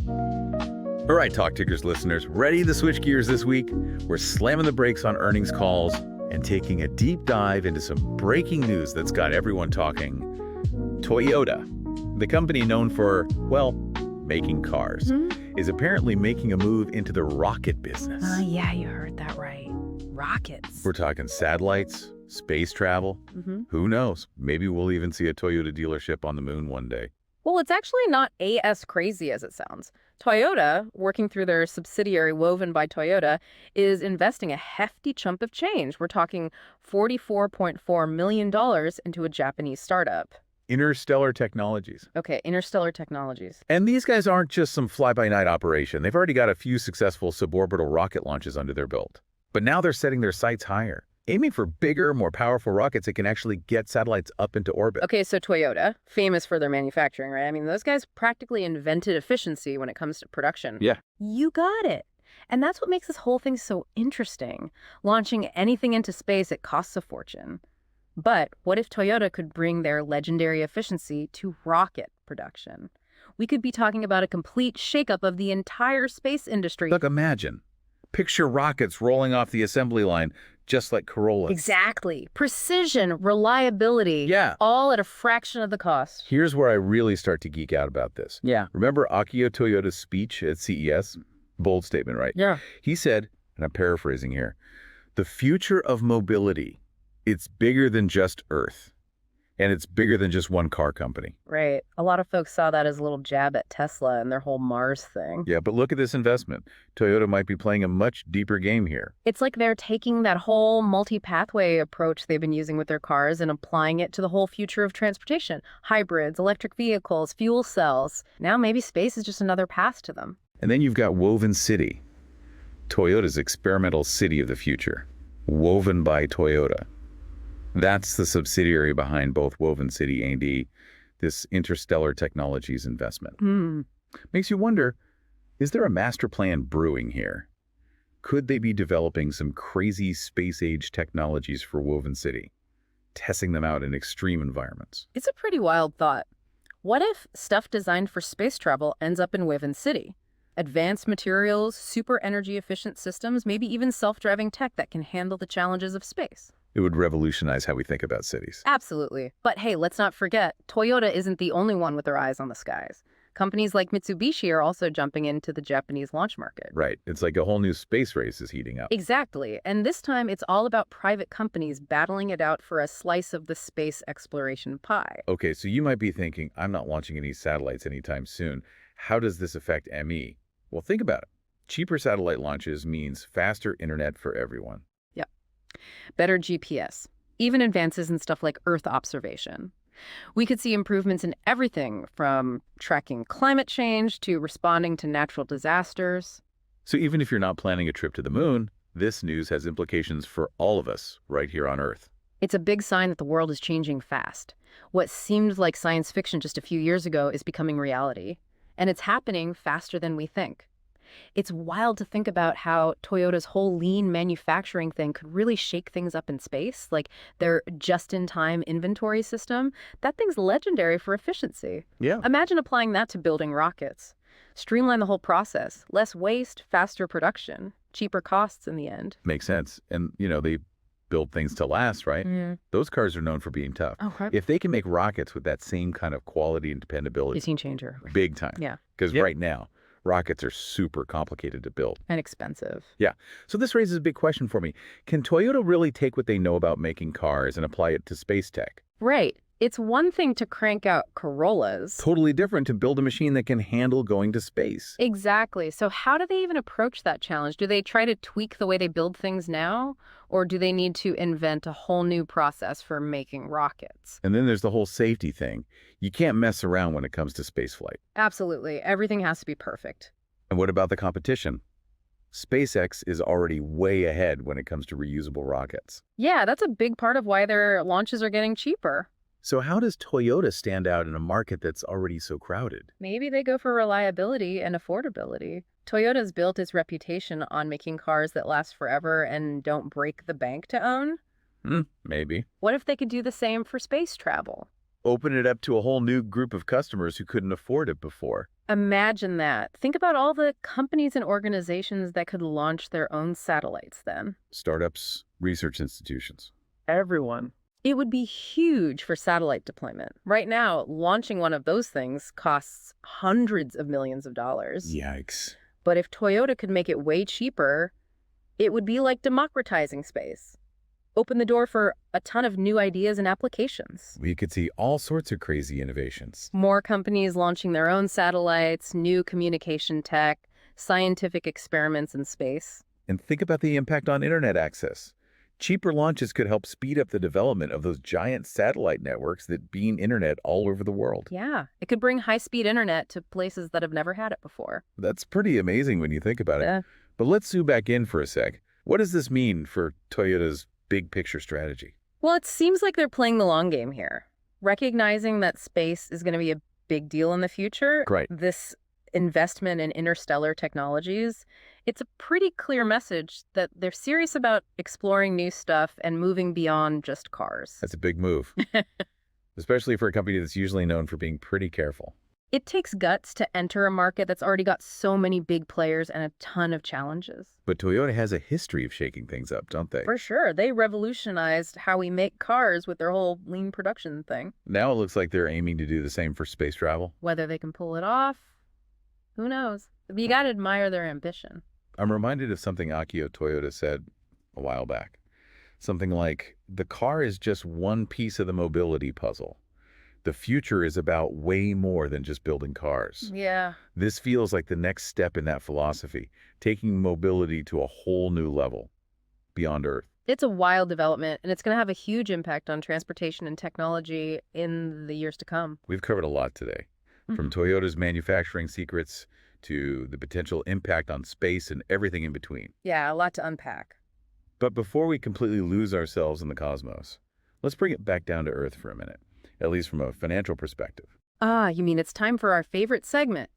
All right, Talk Tickers listeners, ready to switch gears this week? We're slamming the brakes on earnings calls and taking a deep dive into some breaking news that's got everyone talking. Toyota, the company known for, well, making cars, is apparently making a move into the rocket business. Yeah, you heard that right. Rockets. We're talking satellites, space travel. Who knows? Maybe we'll even see a Toyota dealership on the moon one day. Well, it's actually not as crazy as it sounds. Toyota, working through their subsidiary Woven by Toyota, is investing a hefty chunk of change. We're talking $44.4 million into a Japanese startup. Interstellar Technologies. Okay, Interstellar Technologies. And these guys aren't just some fly-by-night operation. They've already got a few successful suborbital rocket launches under their belt. But now they're setting their sights higher, aiming for bigger, more powerful rockets that can actually get satellites up into orbit. Okay, so Toyota, famous for their manufacturing, right? I mean, those guys practically invented efficiency when it comes to production. Yeah. You got it. And that's what makes this whole thing so interesting. Launching anything into space, it costs a fortune. But what if Toyota could bring their legendary efficiency to rocket production? We could be talking about a complete shakeup of the entire space industry. Look, imagine. Picture rockets rolling off the assembly line, just like Corollas. Exactly. Precision, reliability. Yeah. All at a fraction of the cost. Here's where I really start to geek out about this. Yeah. Remember Akio Toyoda's speech at CES? Bold statement, right? Yeah. He said, and I'm paraphrasing here, the future of mobility, it's bigger than just Earth. And it's bigger than just one car company. Right. A lot of folks saw that as a little jab at Tesla and their whole Mars thing. Yeah, but look at this investment. Toyota might be playing a much deeper game here. It's like they're taking that whole multi-pathway approach they've been using with their cars and applying it to the whole future of transportation. Hybrids, electric vehicles, fuel cells. Now maybe space is just another path to them. And then you've got Woven City, Toyota's experimental city of the future. Woven by Toyota. That's the subsidiary behind both Woven City and this Interstellar Technologies investment. Makes you wonder, is there a master plan brewing here? Could they be developing some crazy space-age technologies for Woven City, testing them out in extreme environments? It's a pretty wild thought. What if stuff designed for space travel ends up in Woven City? Advanced materials, super energy-efficient systems, maybe even self-driving tech that can handle the challenges of space. It would revolutionize how we think about cities. Absolutely. But hey, let's not forget, Toyota isn't the only one with their eyes on the skies. Companies like Mitsubishi are also jumping into the Japanese launch market. Right. It's like a whole new space race is heating up. Exactly. And this time it's all about private companies battling it out for a slice of the space exploration pie. Okay, so you might be thinking, I'm not launching any satellites anytime soon. How does this affect ME? Well, think about it. Cheaper satellite launches means faster internet for everyone. Better GPS, even advances in stuff like Earth observation. We could see improvements in everything from tracking climate change to responding to natural disasters. So even if you're not planning a trip to the moon, this news has implications for all of us right here on Earth. It's a big sign that the world is changing fast. What seemed like science fiction just a few years ago is becoming reality. And it's happening faster than we think. It's wild to think about how Toyota's whole lean manufacturing thing could really shake things up in space, like their just-in-time inventory system. That thing's legendary for efficiency. Yeah. Imagine applying that to building rockets. Streamline the whole process. Less waste, faster production, cheaper costs in the end. Makes sense. And, they build things to last, right? Yeah. Those cars are known for being tough. Oh, right. If they can make rockets with that same kind of quality and dependability, Scene changer. big time. Yeah. Because right now, rockets are super complicated to build. And expensive. Yeah. So this raises a big question for me. Can Toyota really take what they know about making cars and apply it to space tech? Right. It's one thing to crank out Corollas. Totally different to build a machine that can handle going to space. Exactly. So how do they even approach that challenge? Do they try to tweak the way they build things now? Or do they need to invent a whole new process for making rockets? And then there's the whole safety thing. You can't mess around when it comes to spaceflight. Absolutely. Everything has to be perfect. And what about the competition? SpaceX is already way ahead when it comes to reusable rockets. Yeah, that's a big part of why their launches are getting cheaper. So how does Toyota stand out in a market that's already so crowded? Maybe they go for reliability and affordability. Toyota's built its reputation on making cars that last forever and don't break the bank to own. Maybe. What if they could do the same for space travel? Open it up to a whole new group of customers who couldn't afford it before. Imagine that. Think about all the companies and organizations that could launch their own satellites then. Startups, research institutions. Everyone. It would be huge for satellite deployment. Right now, launching one of those things costs hundreds of millions of dollars. Yikes. But if Toyota could make it way cheaper, it would be like democratizing space. Open the door for a ton of new ideas and applications. We could see all sorts of crazy innovations. More companies launching their own satellites, new communication tech, scientific experiments in space. And think about the impact on internet access. Cheaper launches could help speed up the development of those giant satellite networks that beam internet all over the world. Yeah, it could bring high-speed internet to places that have never had it before. That's pretty amazing when you think about it. Yeah. But let's zoom back in for a sec. What does this mean for Toyota's big picture strategy? Well, it seems like they're playing the long game here, recognizing that space is going to be a big deal in the future. Right. This investment in interstellar technologies, it's a pretty clear message that they're serious about exploring new stuff and moving beyond just cars. That's a big move, especially for a company that's usually known for being pretty careful. It takes guts to enter a market that's already got so many big players and a ton of challenges. But Toyota has a history of shaking things up, don't they? For sure. They revolutionized how we make cars with their whole lean production thing. Now it looks like they're aiming to do the same for space travel. Whether they can pull it off, who knows? You got to admire their ambition. I'm reminded of something Akio Toyoda said a while back. Something like, the car is just one piece of the mobility puzzle. The future is about way more than just building cars. Yeah. This feels like the next step in that philosophy, taking mobility to a whole new level, beyond Earth. It's a wild development, and it's going to have a huge impact on transportation and technology in the years to come. We've covered a lot today, from Toyota's manufacturing secrets to the potential impact on space and everything in between. Yeah, a lot to unpack. But before we completely lose ourselves in the cosmos, let's bring it back down to Earth for a minute, at least from a financial perspective. Ah, you mean it's time for our favorite segment.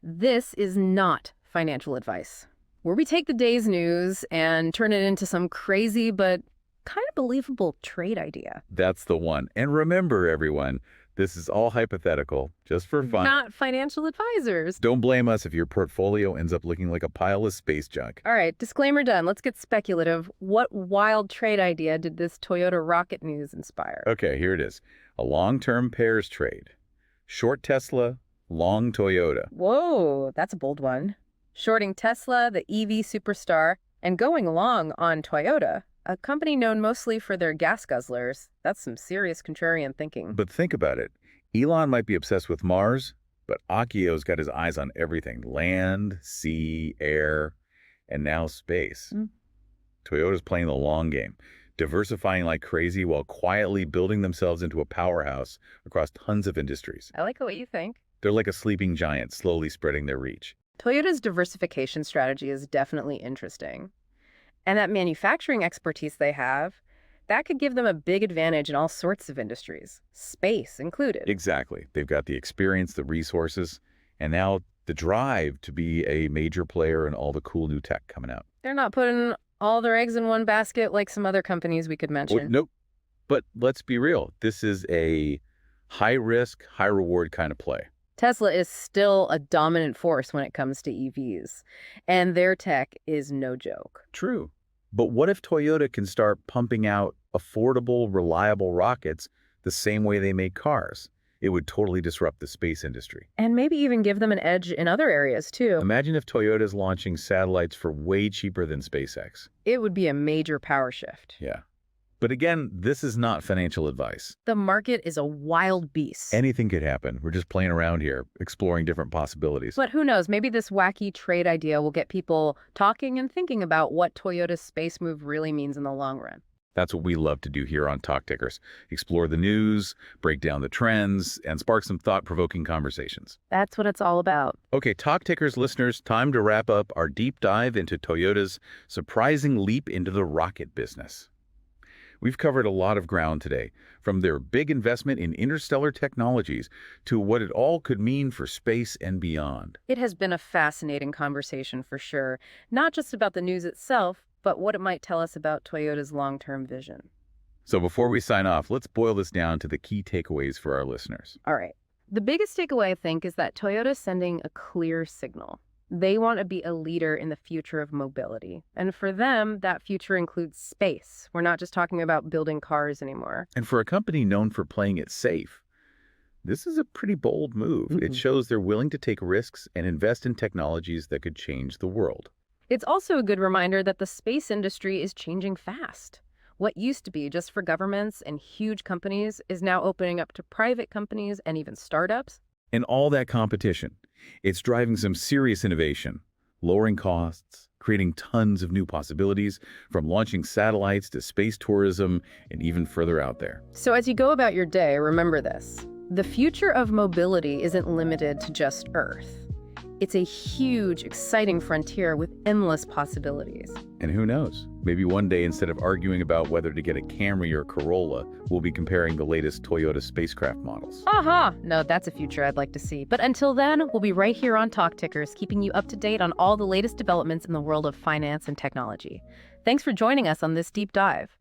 This is not financial advice, where we take the day's news and turn it into some crazy but kind of believable trade idea. That's the one. And remember, everyone, this is all hypothetical, just for fun. Not financial advisors. Don't blame us if your portfolio ends up looking like a pile of space junk. All right, disclaimer done. Let's get speculative. What wild trade idea did this Toyota rocket news inspire? Okay, here it is. A long-term pairs trade. Short Tesla, long Toyota. Whoa, that's a bold one. Shorting Tesla, the EV superstar, and going long on Toyota, a company known mostly for their gas guzzlers. That's some serious contrarian thinking. But think about it. Elon might be obsessed with Mars, but Akio's got his eyes on everything. Land, sea, air, and now space. Toyota's playing the long game, diversifying like crazy while quietly building themselves into a powerhouse across tons of industries. I like the way you think. They're like a sleeping giant, slowly spreading their reach. Toyota's diversification strategy is definitely interesting. And that manufacturing expertise they have, that could give them a big advantage in all sorts of industries, space included. Exactly. They've got the experience, the resources, and now the drive to be a major player in all the cool new tech coming out. They're not putting all their eggs in one basket like some other companies we could mention. Oh, nope. But let's be real. This is a high-risk, high-reward kind of play. Tesla is still a dominant force when it comes to EVs, and their tech is no joke. True. But what if Toyota can start pumping out affordable, reliable rockets the same way they make cars? It would totally disrupt the space industry. And maybe even give them an edge in other areas, too. Imagine if Toyota's launching satellites for way cheaper than SpaceX. It would be a major power shift. Yeah. But again, this is not financial advice. The market is a wild beast. Anything could happen. We're just playing around here, exploring different possibilities. But who knows, maybe this wacky trade idea will get people talking and thinking about what Toyota's space move really means in the long run. That's what we love to do here on Talk Tickers. Explore the news, break down the trends, and spark some thought-provoking conversations. That's what it's all about. Okay, Talk Tickers listeners, time to wrap up our deep dive into Toyota's surprising leap into the rocket business. We've covered a lot of ground today, from their big investment in interstellar technologies to what it all could mean for space and beyond. It has been a fascinating conversation for sure, not just about the news itself, but what it might tell us about Toyota's long-term vision. So before we sign off, let's boil this down to the key takeaways for our listeners. All right. The biggest takeaway, I think, is that Toyota's sending a clear signal. They want to be a leader in the future of mobility. And for them, that future includes space. We're not just talking about building cars anymore. And for a company known for playing it safe, this is a pretty bold move. It shows they're willing to take risks and invest in technologies that could change the world. It's also a good reminder that the space industry is changing fast. What used to be just for governments and huge companies is now opening up to private companies and even startups. And all that competition, it's driving some serious innovation, lowering costs, creating tons of new possibilities, from launching satellites to space tourism and even further out there. So as you go about your day, remember this. The future of mobility isn't limited to just Earth. It's a huge, exciting frontier with endless possibilities. And who knows? Maybe one day, instead of arguing about whether to get a Camry or Corolla, we'll be comparing the latest Toyota spacecraft models. Aha! No, that's a future I'd like to see. But until then, we'll be right here on Talk Tickers, keeping you up to date on all the latest developments in the world of finance and technology. Thanks for joining us on this deep dive.